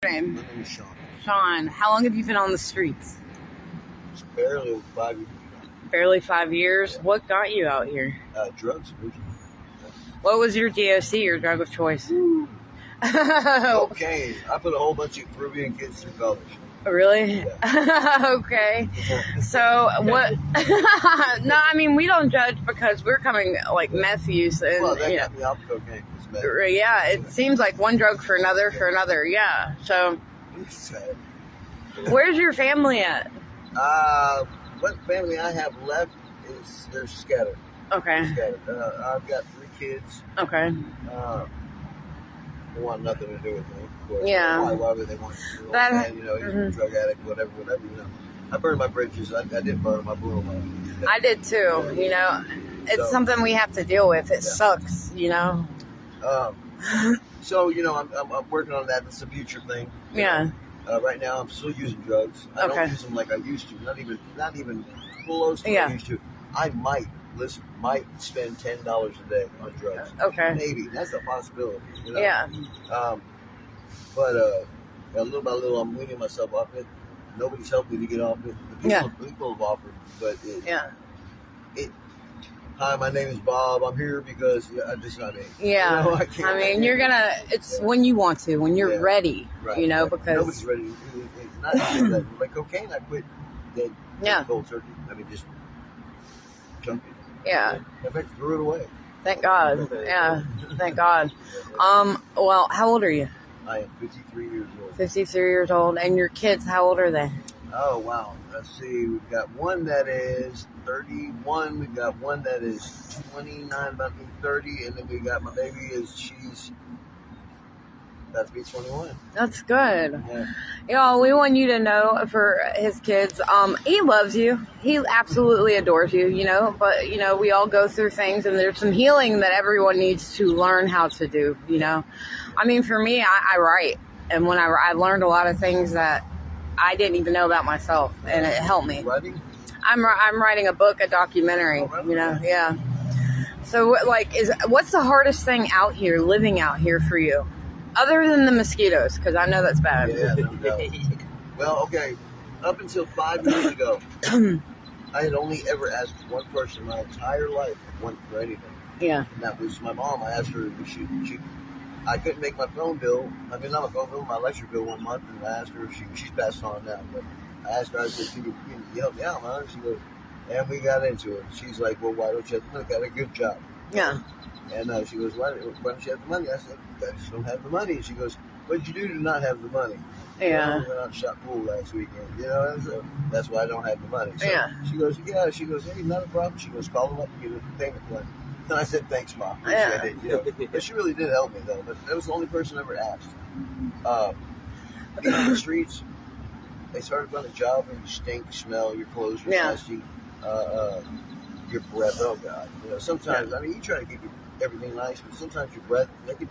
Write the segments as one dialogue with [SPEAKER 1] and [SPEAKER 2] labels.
[SPEAKER 1] Name?
[SPEAKER 2] My name is Sean.
[SPEAKER 1] Sean, how long have you been on the streets?
[SPEAKER 2] It's barely 5 years.
[SPEAKER 1] Barely 5 years. What got you out here?
[SPEAKER 2] Drugs originally.
[SPEAKER 1] What was your DOC, your drug of choice?
[SPEAKER 2] Cocaine. I put a whole bunch of Peruvian kids through college.
[SPEAKER 1] Really?
[SPEAKER 2] Yeah.
[SPEAKER 1] Okay. So what? No, I mean we don't judge because we're coming like meth use and
[SPEAKER 2] Well, that got me off cocaine.
[SPEAKER 1] yeah, it seems like one drug for another for another. Yeah. So where's your family at?
[SPEAKER 2] What family I have left is they're scattered.
[SPEAKER 1] Okay.
[SPEAKER 2] Scattered. I've got 3 kids.
[SPEAKER 1] Okay.
[SPEAKER 2] They want nothing to do with me. Of course.
[SPEAKER 1] Yeah.
[SPEAKER 2] Why would they want you?
[SPEAKER 1] That-
[SPEAKER 2] Man, he's a drug addict, whatever. I burned my bridges. I didn't burn them. I blew them up.
[SPEAKER 1] I did too. It's something we have to deal with. It sucks.
[SPEAKER 2] So I'm working on that. It's a future thing.
[SPEAKER 1] Yeah.
[SPEAKER 2] Right now, I'm still using drugs. I don't use them like I used to. Not even close to what I used to. I might spend $10 a day on drugs.
[SPEAKER 1] Okay.
[SPEAKER 2] Maybe that's a possibility.
[SPEAKER 1] Yeah.
[SPEAKER 2] But little by little, I'm weaning myself off it. Nobody's helped me to get off it. People have offered, but hi, my name is Bob. I'm here because I'm just not me.
[SPEAKER 1] Yeah. I mean, you're gonna. It's when you want to, when you're ready.
[SPEAKER 2] Right,
[SPEAKER 1] because
[SPEAKER 2] nobody's ready. Not just that. Like cocaine, I quit dead. Cold turkey. I mean, just chunk it.
[SPEAKER 1] Yeah.
[SPEAKER 2] I bet threw it away.
[SPEAKER 1] Thank God. Yeah. Thank God. Well, how old are you?
[SPEAKER 2] I am 53 years old.
[SPEAKER 1] 53 years old. And your kids, how old are they?
[SPEAKER 2] Oh, wow. Let's see. We've got one that is 31. We've got one that is 29, about to be 30. And then we got my baby she's about to be 21.
[SPEAKER 1] That's good.
[SPEAKER 2] Yeah.
[SPEAKER 1] We want you to know for his kids, he loves you. He absolutely adores you, but, we all go through things and there's some healing that everyone needs to learn how to do, I mean, for me, I write. And when I learned a lot of things that I didn't even know about myself, and it helped me.
[SPEAKER 2] Writing?
[SPEAKER 1] I'm writing a book, a documentary, yeah. So, what's the hardest thing living out here for you? Other than the mosquitoes, because I know that's bad.
[SPEAKER 2] Yeah, no doubt. Well, okay, up until 5 years ago, I had only ever asked one person my entire life for anything.
[SPEAKER 1] Yeah.
[SPEAKER 2] And that was my mom. I asked her if I couldn't make my phone bill. I mean, not my phone bill, my electric bill one month, and I asked her if she's passed on now. But I asked her, I said, can you help me out, man? She goes, and we got into it. She's like, well, why don't you have the money? Got a good job.
[SPEAKER 1] Yeah.
[SPEAKER 2] And she goes, why don't you have the money? I said, I just don't have the money. And she goes, what did you do to not have the money?
[SPEAKER 1] Yeah.
[SPEAKER 2] I went out and shot pool last weekend, and so that's why I don't have the money. So She goes, hey, not a problem. She goes, call them up and give them the payment plan. And I said, thanks, Mom. Appreciate it. But she really did help me, though. But that was the only person I ever asked. Being on the streets, they started running a job and you stink, smell, your clothes are nasty, your breath, oh, God. Sometimes, I mean, you try to keep everything nice, but sometimes your breath, that could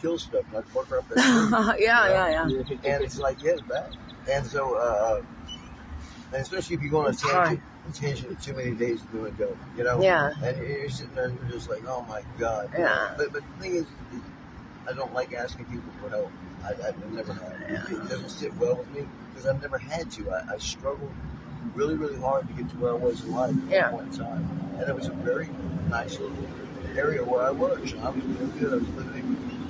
[SPEAKER 2] kill stuff, like work up that
[SPEAKER 1] Yeah.
[SPEAKER 2] And it's like, it's bad. And so, and especially if you go on a tangent too many days to do it,
[SPEAKER 1] Yeah.
[SPEAKER 2] And you're sitting there and you're just like, oh my God.
[SPEAKER 1] Yeah.
[SPEAKER 2] But the thing is, I don't like asking people for help. I've never had. It doesn't sit well with me because I've never had to. I struggled really, really hard to get to where I was in life at one point in time. And it was a very nice little area where I worked. I was doing good. I was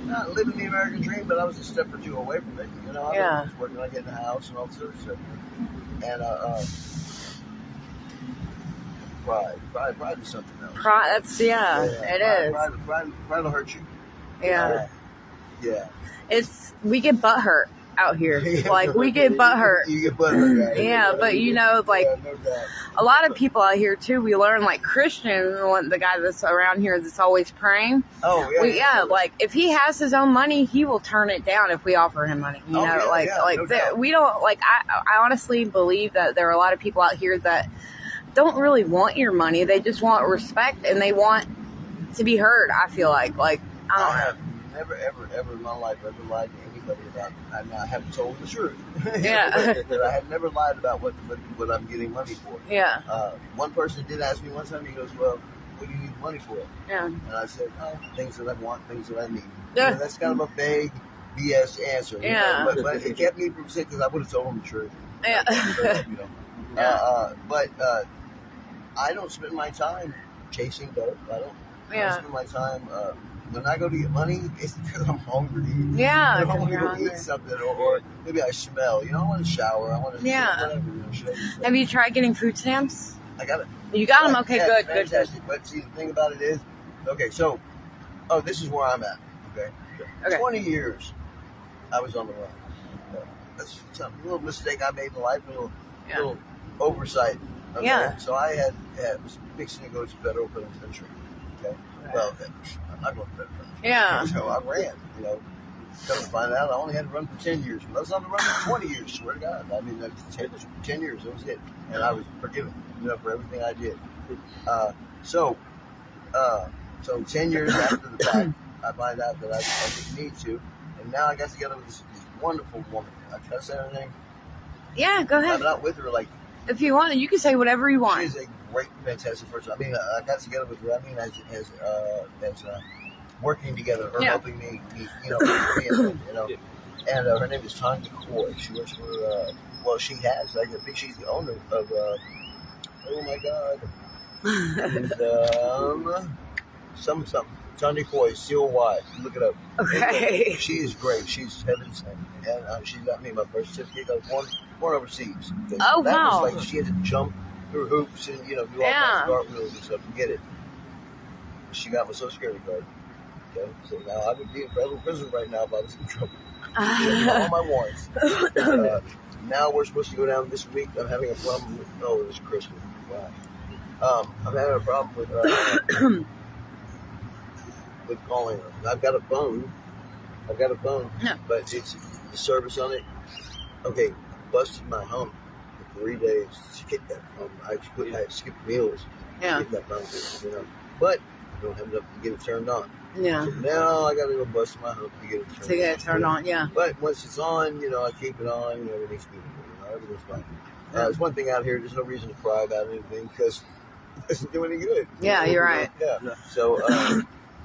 [SPEAKER 2] not living the American dream, but I was a step or two away from it. I was working on getting a house and all this other stuff. And pride is something else.
[SPEAKER 1] Pride, it is.
[SPEAKER 2] Pride will hurt you.
[SPEAKER 1] Yeah.
[SPEAKER 2] Yeah.
[SPEAKER 1] We get butt hurt out here. We get butt hurt.
[SPEAKER 2] You get butt hurt, right?
[SPEAKER 1] Yeah, but
[SPEAKER 2] no doubt.
[SPEAKER 1] A lot of people out here too, we learn Christian, the guy that's around here that's always praying.
[SPEAKER 2] Oh, yeah.
[SPEAKER 1] If he has his own money, he will turn it down if we offer him money. We don't, I honestly believe that there are a lot of people out here that don't really want your money. They just want respect and they want to be heard, I feel like. I
[SPEAKER 2] have never, ever in my life ever lied to anybody about, I have told the truth.
[SPEAKER 1] Yeah.
[SPEAKER 2] That I have never lied about what I'm getting money for.
[SPEAKER 1] Yeah.
[SPEAKER 2] One person did ask me one time, he goes, well, what do you need money for?
[SPEAKER 1] Yeah.
[SPEAKER 2] And I said, things that I want, things that I need.
[SPEAKER 1] Yeah.
[SPEAKER 2] That's kind of a vague BS answer.
[SPEAKER 1] Yeah.
[SPEAKER 2] But it kept me from saying, because I would have told him the truth.
[SPEAKER 1] Yeah.
[SPEAKER 2] But I don't spend my time chasing dope. I don't spend my time. When I go to get money, it's because I'm hungry.
[SPEAKER 1] Yeah.
[SPEAKER 2] I want to go eat something, or maybe I smell. I want to shower. I want to whatever.
[SPEAKER 1] Have you tried getting food stamps?
[SPEAKER 2] I got it.
[SPEAKER 1] You got them? Okay, good.
[SPEAKER 2] Fantastic. But see, the thing about it is, so, this is where I'm at. Okay. 20 years, I was on the run. That's a little mistake I made in life, a little oversight. Okay? Yeah. So I was fixing to go to federal penitentiary. Okay. Well, I'm not going to federal penitentiary.
[SPEAKER 1] Yeah.
[SPEAKER 2] So I ran. Come to find out, I only had to run for 10 years. But I was on the run for 20 years. Swear to God. I mean, 10 years. That was it, and I was forgiven. For everything I did. So 10 years after the fact, I find out that I didn't need to, and now I got together with this wonderful woman. Can I say her name?
[SPEAKER 1] Yeah, go ahead.
[SPEAKER 2] I'm not with her
[SPEAKER 1] if you want, you can say whatever you want.
[SPEAKER 2] She's a great, fantastic person. I mean, I got together with her. I mean, as working together, her helping me, and her name is Tanya Coy. She works for. She has. I think she's the owner of. Oh my God. And, something. Tanya Coy, C-O-Y. Look it up.
[SPEAKER 1] Okay.
[SPEAKER 2] She is great. She's heaven sent. And she got me my birth certificate. I was born overseas.
[SPEAKER 1] Oh,
[SPEAKER 2] that
[SPEAKER 1] wow.
[SPEAKER 2] was like she had to jump through hoops and, do all kinds of cartwheels and stuff to get it. She got my Social Security card. Okay. So now I would be in federal prison right now if I was in trouble. All my warrants. Now we're supposed to go down this week. I'm having a problem with, it's Christmas. Wow. I'm having a problem with calling her. I've got a phone, but it's the service on it. Okay, busted my hump for 3 days to get that phone. I skipped meals to get that phone, But I don't have enough to get it turned on.
[SPEAKER 1] Yeah.
[SPEAKER 2] So now I got to go bust my hump to get it turned on.
[SPEAKER 1] Yeah.
[SPEAKER 2] But once it's on, I keep it on. Everything's good. Everything's fine. There's one thing out here. There's no reason to cry about anything because it doesn't do any good.
[SPEAKER 1] Yeah, you're right.
[SPEAKER 2] Yeah. So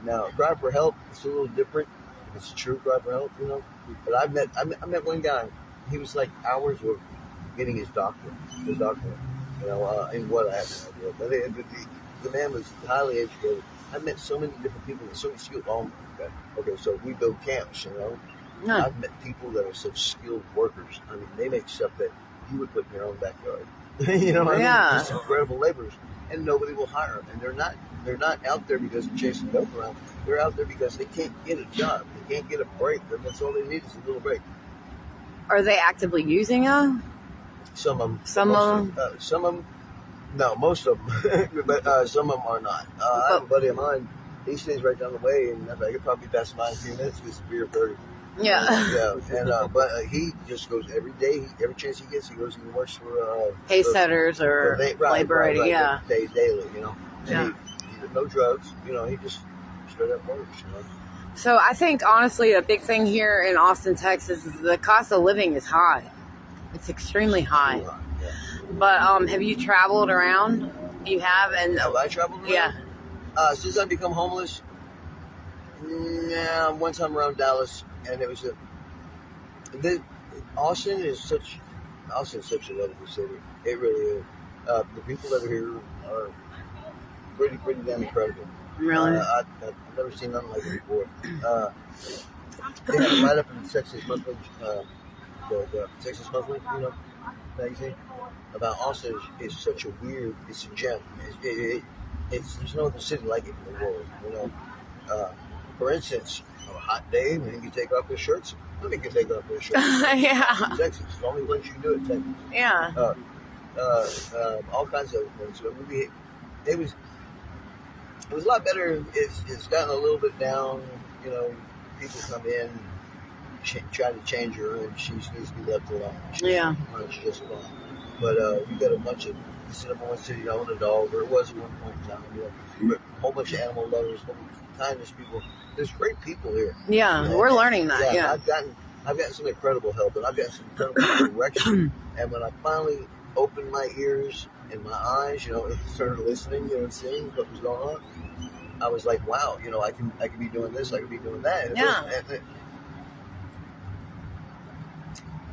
[SPEAKER 2] now, cry for help. It's a little different. It's true cry for help, But I met one guy. He was like hours of getting his doctorate. In what I have no idea. But the man was highly educated. I've met so many different people with so many skilled. Okay, so we build camps, I've met people that are such skilled workers. I mean, they make stuff that you would put in your own backyard. Just incredible laborers, and nobody will hire them. And they're not out there because they're chasing dope around. They're out there because they can't get a job. They can't get a break. That's all they need is a little break.
[SPEAKER 1] Are they actively using them?
[SPEAKER 2] Some of them.
[SPEAKER 1] Some of
[SPEAKER 2] them. No, most of them. But some of them are not. I have a buddy of mine. He stays right down the way, and I could probably pass mine in a few minutes with some beer 30.
[SPEAKER 1] Yeah.
[SPEAKER 2] And but he just goes every day. Every chance he gets, he goes and works for
[SPEAKER 1] hay setters or labor ready. Yeah.
[SPEAKER 2] Daily, And he no drugs. He just straight up works.
[SPEAKER 1] So I think honestly, a big thing here in Austin, Texas, is the cost of living is high. It's extremely high.
[SPEAKER 2] Yeah.
[SPEAKER 1] But have you traveled around? You have, and
[SPEAKER 2] have I traveled around?
[SPEAKER 1] Yeah.
[SPEAKER 2] Since I've become homeless, one time around Dallas, and it was Austin is such a wonderful city. It really is. The people that are here are pretty damn incredible.
[SPEAKER 1] Really?
[SPEAKER 2] I've never seen nothing like it before. They have right up in the Texas Monthly, the Texas Monthly, magazine about Austin is such a weird. It's a gem. There's no other city like it in the world. For instance, on a hot day, when you can take off your shirts. Nobody can take off their shirts.
[SPEAKER 1] Yeah.
[SPEAKER 2] Texas, it's the only place you can do it. Texas.
[SPEAKER 1] Yeah.
[SPEAKER 2] All kinds of things. So it was a lot better. It's gotten a little bit down. People come in, try to change her, and she needs to be left alone. She's just gone. But you got a bunch of. This is the number one city to own a dog, or it was at one point in time. A whole bunch of animal lovers, kindness people. There's great people here.
[SPEAKER 1] Yeah, we're learning that. Yeah.
[SPEAKER 2] I've gotten some incredible help, and I've gotten some incredible direction. And when I finally opened my ears and my eyes, started listening, seeing what was going on, I was like, wow, I can be doing this, I can be doing that. And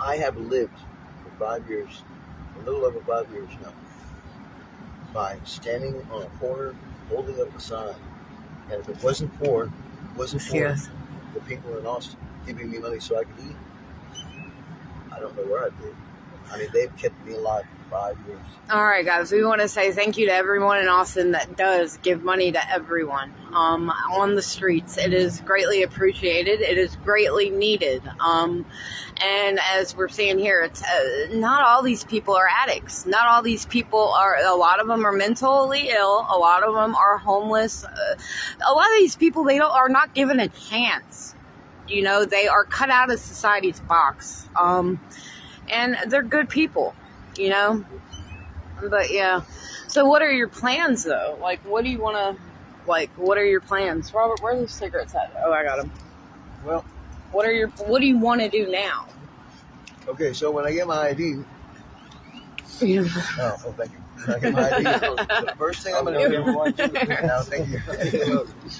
[SPEAKER 2] I have lived for 5 years, a little over 5 years now, by standing on a corner holding up a sign. And if it wasn't for the people in Austin giving me money so I could eat, I don't know where I'd be. I mean, they've kept me alive for 5 years.
[SPEAKER 1] All right, guys, we want to say thank you to everyone in Austin that does give money to everyone on the streets. It is greatly appreciated. It is greatly needed. And as we're seeing here, it's not all these people are addicts. Not all these people are. A lot of them are mentally ill. A lot of them are homeless. A lot of these people, are not given a chance. You know, they are cut out of society's box. And they're good people, you know? But, yeah. So what are your plans, though? Like, what do you want to, what are your plans? Robert, where are those cigarettes at? Oh, I got them.
[SPEAKER 2] Well,
[SPEAKER 1] what do you want to do now?
[SPEAKER 2] Okay, so when I get my ID...
[SPEAKER 1] Yeah.
[SPEAKER 2] Oh, thank you. When I get my ID, the first thing I'm going to do... No, thank you.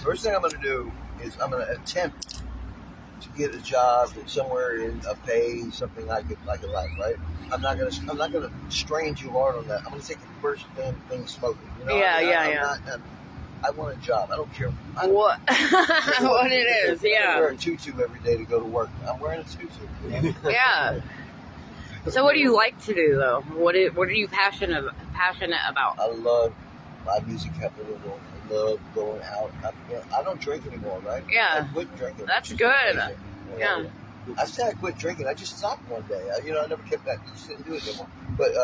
[SPEAKER 2] First thing I'm going to do is I'm going to attempt to get a job somewhere in a pay, something I could like, right? I'm not gonna strain too hard on that. I'm gonna take the first damn thing smoking. You know?
[SPEAKER 1] Yeah.
[SPEAKER 2] I want a job. I don't care
[SPEAKER 1] what what it is. Yeah.
[SPEAKER 2] I wear a tutu every day to go to work. I'm wearing a tutu. You know?
[SPEAKER 1] Yeah. So what do you like to do though? What are you passionate about?
[SPEAKER 2] I love live music happening. I love going out. I don't drink anymore, right?
[SPEAKER 1] Yeah.
[SPEAKER 2] I quit drinking.
[SPEAKER 1] That's good. Yeah.
[SPEAKER 2] I said I quit drinking. I just stopped one day. I never kept that. I just didn't do it anymore. But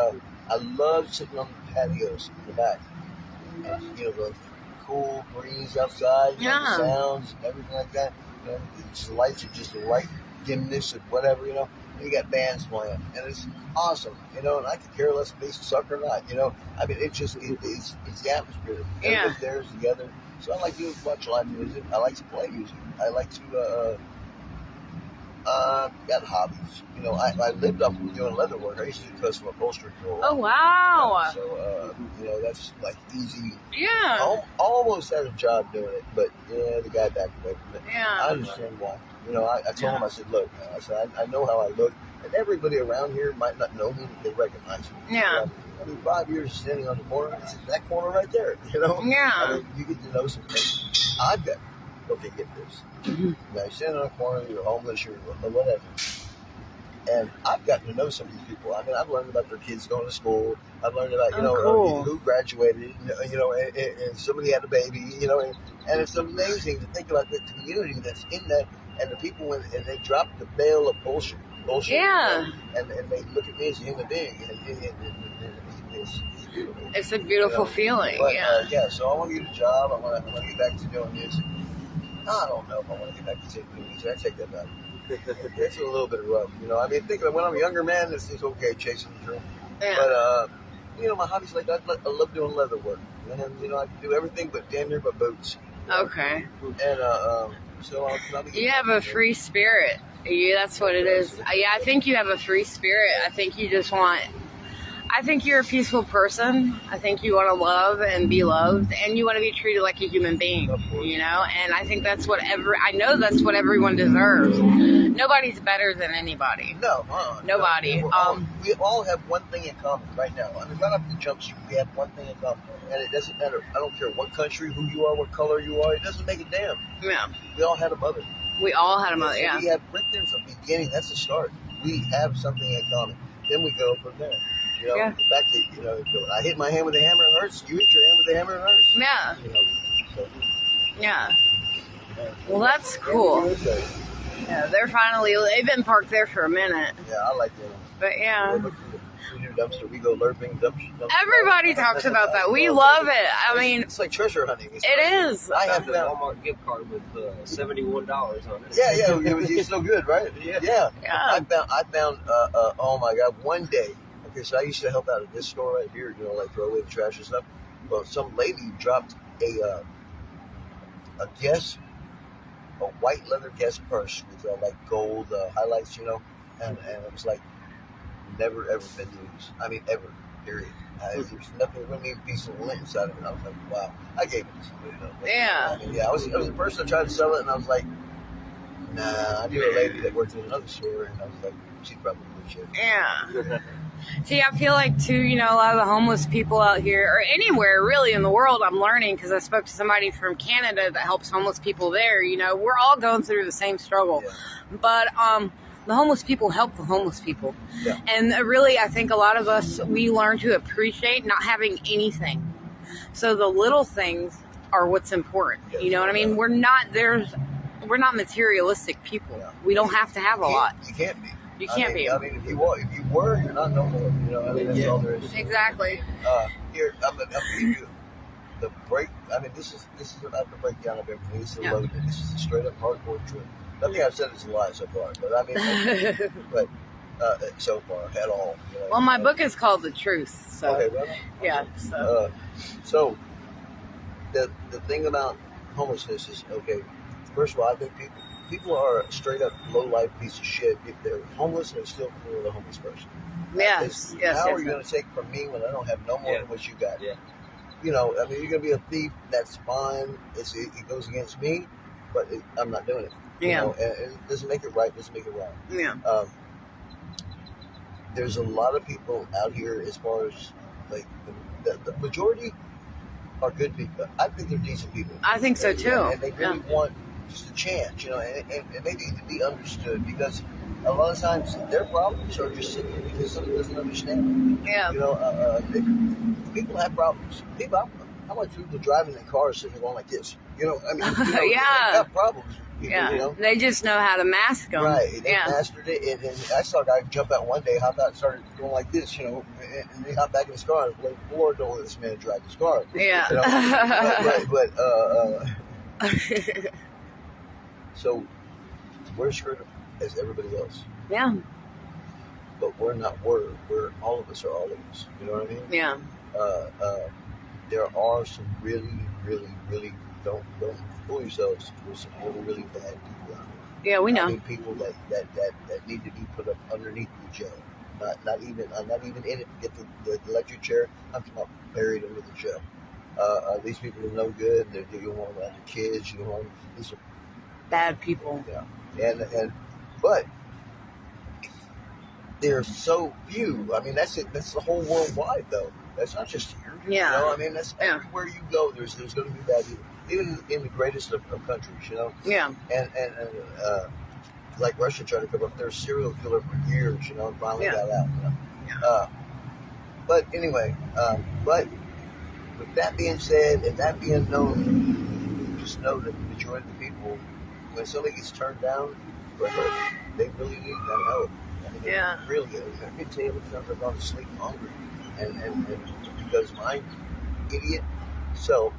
[SPEAKER 2] I love sitting on the patios in the back. And, the cool breeze outside, the sounds, everything like that. The lights are just the right dimness and whatever, And you got bands playing, and it's awesome, and I could care less if they suck or not, I mean, it's the atmosphere. Everybody there's together. So I like to watch live music. I like to play music. I like to, got hobbies. I lived off of doing leather work. I used to do custom upholstery for a while.
[SPEAKER 1] Oh, wow.
[SPEAKER 2] So, that's like easy.
[SPEAKER 1] Yeah.
[SPEAKER 2] Almost had a job doing it, but, the guy backed away from it.
[SPEAKER 1] Yeah.
[SPEAKER 2] I understand why. I told him, I said, look, I know how I look, and everybody around here might not know me, but they recognize me.
[SPEAKER 1] Yeah.
[SPEAKER 2] I mean, 5 years standing on the corner, it's that corner right there,
[SPEAKER 1] Yeah.
[SPEAKER 2] I mean, you get to know some things. I've got, okay, get this.
[SPEAKER 1] Mm-hmm.
[SPEAKER 2] You're standing on a corner, you're homeless, you're whatever. And I've gotten to know some of these people. I mean, I've learned about their kids going to school. I've learned about,
[SPEAKER 1] cool.
[SPEAKER 2] who graduated, and somebody had a baby, and it's amazing to think about the community that's in that, and the people and they drop the veil of bullshit.
[SPEAKER 1] Yeah.
[SPEAKER 2] And they look at me as a human being, and it's beautiful.
[SPEAKER 1] It's a beautiful feeling,
[SPEAKER 2] but, so I want to get a job. I want to get back to doing music. I don't know if I want to get back to doing music. I take that back. It's a little bit rough, I mean, think of it, when I'm a younger man, it's okay chasing the dream.
[SPEAKER 1] Yeah.
[SPEAKER 2] But my hobbies, like I love doing leather work, and I can do everything but damn near my boots.
[SPEAKER 1] Okay.
[SPEAKER 2] And so
[SPEAKER 1] you have a free spirit. That's what it is. Yeah, I think you have a free spirit. I think you just want. I think you're a peaceful person. I think you want to love and be loved, and you want to be treated like a human being, and I think that's what I know that's what everyone deserves. Nobody's better than anybody.
[SPEAKER 2] No.
[SPEAKER 1] Nobody.
[SPEAKER 2] No, we all have one thing in common right now. I mean, right off the jump street, we have one thing in common, and it doesn't matter. I don't care what country, who you are, what color you are. It doesn't make a damn.
[SPEAKER 1] Yeah.
[SPEAKER 2] We all had a mother.
[SPEAKER 1] We all had a mother, yeah.
[SPEAKER 2] We have right there's a beginning. That's the start. We have something in common. Then we go from there. The fact that, I hit my hand with a hammer, it hurts. You hit your hand with a hammer, it hurts.
[SPEAKER 1] Yeah.
[SPEAKER 2] So.
[SPEAKER 1] Yeah. Well, that's cool. Yeah, they've been parked there for a minute.
[SPEAKER 2] Yeah, I like that.
[SPEAKER 1] But yeah.
[SPEAKER 2] We do dumpster, we go lurping, dumpster.
[SPEAKER 1] Everybody talks about that. We love it. I mean,
[SPEAKER 2] it's like treasure hunting.
[SPEAKER 1] It is.
[SPEAKER 3] I have the Walmart gift card with $71 on it.
[SPEAKER 2] Yeah, it's so good, right? Yeah. I found. Oh my God, one day. Okay, so I used to help out at this store right here, like throw away the trash and stuff. Well, some lady dropped a white leather Guess purse with like gold highlights, and it was like never ever been used. I mean, ever. Period. There's nothing. Wouldn't even be some lint inside of it. I was like, wow. I gave it to somebody.
[SPEAKER 1] Yeah.
[SPEAKER 2] I mean, I was a person that tried to sell it, and I was like, nah. I knew a lady that worked in another store, and I was like, She's probably good shit.
[SPEAKER 1] Yeah. See, I feel like, too, a lot of the homeless people out here, or anywhere really in the world, I'm learning, because I spoke to somebody from Canada that helps homeless people there. We're all going through the same struggle.
[SPEAKER 2] Yeah.
[SPEAKER 1] But the homeless people help the homeless people.
[SPEAKER 2] Yeah.
[SPEAKER 1] And really, I think a lot of us, we learn to appreciate not having anything. So the little things are what's important.
[SPEAKER 2] Yes,
[SPEAKER 1] You know what I mean? We're not materialistic people.
[SPEAKER 2] Yeah.
[SPEAKER 1] We don't have to have a lot.
[SPEAKER 2] You can't be.
[SPEAKER 1] You can't be.
[SPEAKER 2] I mean, if you were, you're not no more. That's all there is.
[SPEAKER 1] Exactly.
[SPEAKER 2] Here, I'm gonna give you the break. I mean, this is about the breakdown of everything. This is a loaded. This is a straight up hardcore truth. Nothing I've said is a lie so far, but I mean, so far at all.
[SPEAKER 1] Well, my book is called The Truth. So.
[SPEAKER 2] Okay, right on.
[SPEAKER 1] Yeah.
[SPEAKER 2] So the thing about homelessness is, okay, first of all, I think people are a straight up low life piece of shit if they're homeless and they're still with a homeless person.
[SPEAKER 1] Yes.
[SPEAKER 2] How are you going to take from me when I don't have no more than what you got?
[SPEAKER 3] Yeah.
[SPEAKER 2] I mean, you're going to be a thief. That's fine. It goes against me, but I'm not doing it. And it doesn't make it right. Doesn't make it wrong.
[SPEAKER 1] Yeah.
[SPEAKER 2] There's a lot of people out here, as far as like the majority are good people. I think they're decent people.
[SPEAKER 1] I think so too.
[SPEAKER 2] And they really want just a chance, and they need to be understood, because a lot of times their problems are just sitting there because someone doesn't understand them.
[SPEAKER 1] Yeah.
[SPEAKER 2] People have problems. How much people driving in cars sitting there going like this? They got problems. People,
[SPEAKER 1] They just know how to mask them.
[SPEAKER 2] Right. They mastered it. And I saw a guy jump out one day, hop out, and started going like this, and he hopped back in his car and played Lord, don't let this man drive his car.
[SPEAKER 1] Yeah.
[SPEAKER 2] So we're screwed up as everybody else.
[SPEAKER 1] Yeah.
[SPEAKER 2] But we're not. We're all of us are all of us. You know what I mean?
[SPEAKER 1] Yeah.
[SPEAKER 2] There are some really, really, really don't fool yourselves. There's some really, really bad people out there.
[SPEAKER 1] Yeah, we know.
[SPEAKER 2] I mean, people that need to be put up underneath the jail. Not even in it to get the electric chair. I'm talking about buried under the jail. These people are no good. You want around your kids. These are
[SPEAKER 1] bad people.
[SPEAKER 2] Yeah, but there's so few. I mean, that's it. That's the whole worldwide, though. That's not just here.
[SPEAKER 1] Yeah.
[SPEAKER 2] I mean, that's everywhere you go. There's going to be bad people, even in the greatest of countries.
[SPEAKER 1] Yeah.
[SPEAKER 2] And like Russia tried to cover up their serial killer for years. And finally got out.
[SPEAKER 1] Yeah.
[SPEAKER 2] But anyway, but with that being said, and that being known, just know that the majority of the people, when somebody gets turned down for help, they really need that help. I mean, really, I can tell you sometimes I've gone to sleep hungry, and because my idiot self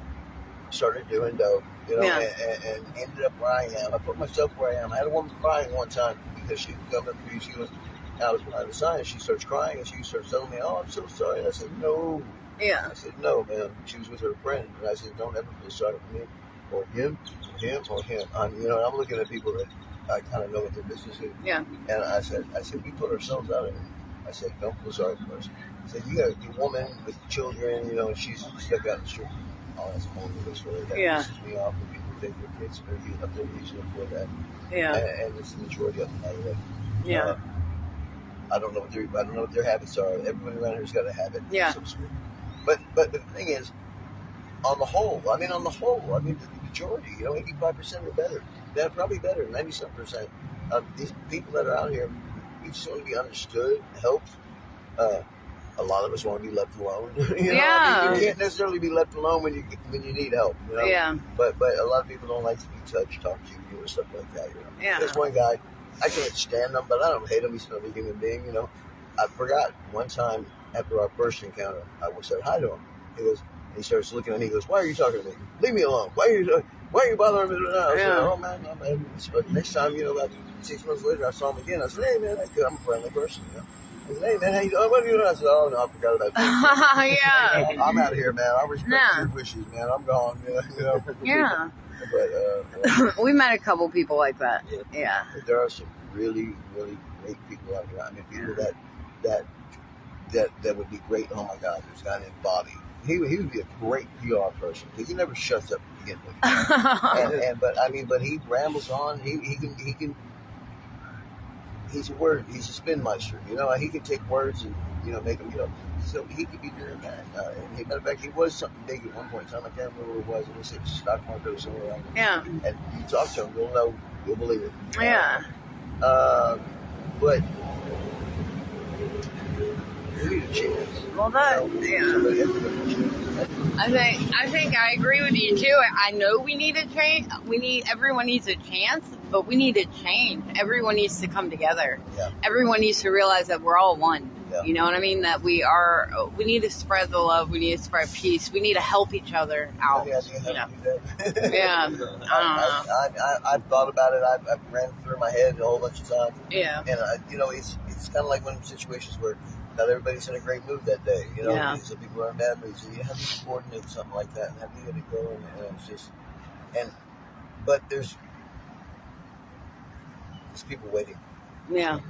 [SPEAKER 2] started doing dope, and ended up where I am. I put myself where I am. I had a woman crying one time because she come up to me. She was, I was behind the sign, and she starts crying, and she starts telling me, "Oh, I'm so sorry." And I said, "No."
[SPEAKER 1] Yeah.
[SPEAKER 2] I said, "No, man." She was with her friend, and I said, "Don't ever feel sorry for me, or him, or him." I'm looking at people that I kind of know what their business is.
[SPEAKER 1] Yeah.
[SPEAKER 2] And I said, we put ourselves out of it. I said, don't feel sorry for us. I said, you got a woman with children, and she's stuck out in the street. Oh, that's horrible. That pisses me off when people take their kids and they're up there using them for that.
[SPEAKER 1] Yeah.
[SPEAKER 2] And it's the majority of them, by the way.
[SPEAKER 1] Yeah.
[SPEAKER 2] I don't know what their habits are. Everybody around here's got a habit.
[SPEAKER 1] Yeah.
[SPEAKER 2] But the thing is, on the whole, the majority, 85% are better. They're probably better, 97%. These people that are out here, we just want to be understood, helped. A lot of us want to be left alone. You can't necessarily be left alone when you need help.
[SPEAKER 1] Yeah.
[SPEAKER 2] But a lot of people don't like to be touched, talk to you, and stuff like that.
[SPEAKER 1] Yeah.
[SPEAKER 2] There's one guy, I can't stand him, but I don't hate him. He's another human being. I forgot one time after our first encounter, I said hi to him. He starts looking at me. He goes, "Why are you talking to me? Leave me alone. Why are you bothering me?" I said, "Oh man, no man." But next time, about 6 months later, I saw him again. I said, "Hey man, I'm a friendly person." He said, "Hey man, how you doing? What are you doing?" I said, "Oh no, I forgot about that."
[SPEAKER 1] Yeah.
[SPEAKER 2] I'm out of here, man. I respect your wishes, man. I'm gone.
[SPEAKER 1] Yeah.
[SPEAKER 2] But
[SPEAKER 1] we met a couple people like that. Yeah.
[SPEAKER 2] There are some really, really great people out here. I mean, people that would be great. Oh my God, there's a guy named Bobby. He would be a great PR person because he never shuts up to begin with. But he rambles on. he's a spin meister. He can take words and make them so he could be doing that. And matter of fact, he was something big at one point in time. I can't remember what it was. It was like stock market or somewhere like that.
[SPEAKER 1] Yeah.
[SPEAKER 2] And you talk to him, you'll believe it.
[SPEAKER 1] Yeah.
[SPEAKER 2] But we need a chance.
[SPEAKER 1] Well, I think I agree with you too. I know we need a change. Everyone needs a chance, but we need a change. Everyone needs to come together.
[SPEAKER 2] Yeah.
[SPEAKER 1] Everyone needs to realize that we're all one.
[SPEAKER 2] Yeah.
[SPEAKER 1] You know what I mean? That we need to spread the love. We need to spread peace. We need to help each other out.
[SPEAKER 2] Yeah.
[SPEAKER 1] Yeah.
[SPEAKER 2] I've thought about it. I've ran through my head a whole bunch of times.
[SPEAKER 1] Yeah.
[SPEAKER 2] And it's kind of like one of the situations where not everybody's in a great mood that day. Some people are in bad moods. So you have to coordinate something like that and have to get it going. And it's just, but there's people waiting.
[SPEAKER 1] Yeah.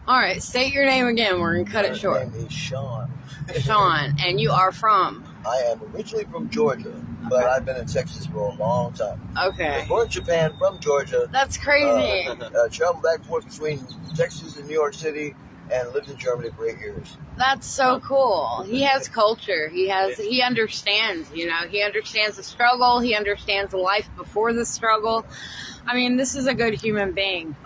[SPEAKER 1] All right, state your name again. We're going to cut it short.
[SPEAKER 2] My name is Sean.
[SPEAKER 1] Sean, and you are from?
[SPEAKER 2] I am originally from Georgia, but I've been in Texas for a long time.
[SPEAKER 1] Okay.
[SPEAKER 2] I was born in Japan, from Georgia.
[SPEAKER 1] That's crazy.
[SPEAKER 2] Traveled back and forth between Texas and New York City, and lived in Germany for 8 years.
[SPEAKER 1] That's so cool. He has culture. He understands, he understands the struggle. He understands the life before the struggle. I mean, this is a good human being.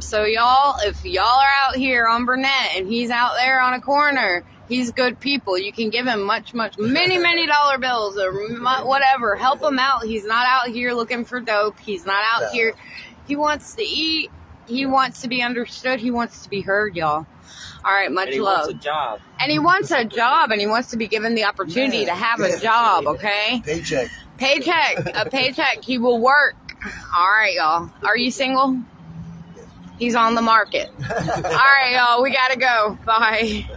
[SPEAKER 1] So y'all, if y'all are out here on Burnett and he's out there on a corner, he's good people. You can give him many dollar bills or whatever. Help him out. He's not out here looking for dope. He's not out here. He wants to eat. He wants to be understood. He wants to be heard, y'all. All right, much love.
[SPEAKER 3] And he wants a job.
[SPEAKER 1] And he wants a job, and he wants to be given the opportunity to have a job, okay?
[SPEAKER 2] Paycheck.
[SPEAKER 1] A paycheck. He will work. All right, y'all. Are you single? He's on the market. All right, y'all. We got to go. Bye.